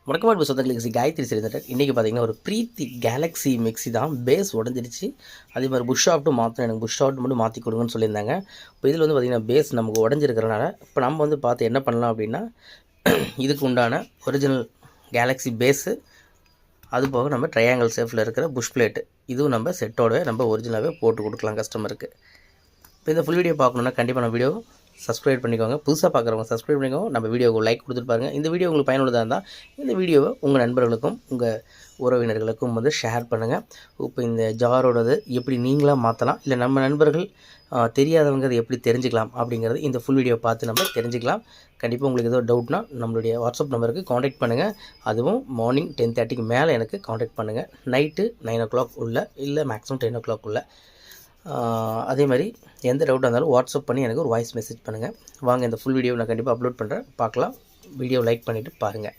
முடக்கமாட்டு சொந்தங்களுக்கு காயத்ரி சிலிண்டர் இன்றைக்கி பார்த்தீங்கன்னா ஒரு ப்ரீத்தி கேலக்ஸி மிக்ஸி தான் பேஸ் உடஞ்சிருச்சு. அதே மாதிரி புஷ் ஆஃப்ட்டும் மாற்றணும், எனக்கு புஷ் ஆஃப்ட் மட்டும் மாற்றி கொடுங்கன்னு சொல்லியிருந்தாங்க. இப்போ இதில் வந்து பார்த்திங்கன்னா பேஸ் நமக்கு உடஞ்சிருக்கிறனால இப்போ நம்ம வந்து பார்த்து என்ன பண்ணலாம் அப்படின்னா, இதுக்கு உண்டான ஒரிஜினல் கேலக்ஸி பேஸு, அதுபோக நம்ம ட்ரையாங்கிள் ஷேப்பில் இருக்கிற புஷ் பிளேட்டு இதுவும் நம்ம செட்டோடவே நம்ம ஒரிஜினலாகவே போட்டு கொடுக்கலாம் கஸ்டமருக்கு. இப்போ இந்த ஃபுல் வீடியோ பார்க்கணுன்னா கண்டிப்பாக நம்ம வீடியோ சப்ஸ்கிரைப் பண்ணிக்கோங்க. புதுசாக பார்க்குறவங்க சப்ஸ்கிரைப் பண்ணிக்கோங்க. நம்ம வீடியோவுக்கு லைக் கொடுத்துட்டு பாருங்கள். இந்த வீடியோ உங்களுக்கு பயனுள்ளதாக இருந்தால் இந்த வீடியோவை உங்கள் நண்பர்களுக்கும் உங்கள் உறவினர்களுக்கும் வந்து ஷேர் பண்ணுங்கள். இப்போ இந்த ஜாரோடது எப்படி நீங்களாக மாற்றலாம், இல்லை நம்ம நண்பர்கள் தெரியாதவங்க அதை எப்படி தெரிஞ்சுக்கலாம் அப்படிங்கிறது இந்த ஃபுல் வீடியோ பார்த்து நம்ம தெரிஞ்சுக்கலாம். கண்டிப்பாக உங்களுக்கு ஏதோ டவுட்னா நம்மளுடைய வாட்ஸ்அப் நம்பருக்கு காண்டாக்ட் பண்ணுங்கள். அதுவும் மார்னிங் 10:30க்கு மேலே எனக்கு காண்டாக்ட் பண்ணுங்கள். நைட்டு 9 o'clock உள்ள, இல்லை மேக்ஸிமம் 10 o'clock உள்ள. அதே மாதிரி எந்த டவுட்டாக இருந்தாலும் வாட்ஸ்அப் பண்ணி எனக்கு ஒரு வாய்ஸ் மெசேஜ் பண்ணுங்கள். வாங்க இந்த ஃபுல் வீடியோ நான் கண்டிப்பாக அப்லோட் பண்ணுறேன், பார்க்கலாம். வீடியோ லைக் பண்ணிவிட்டு பாருங்கள்.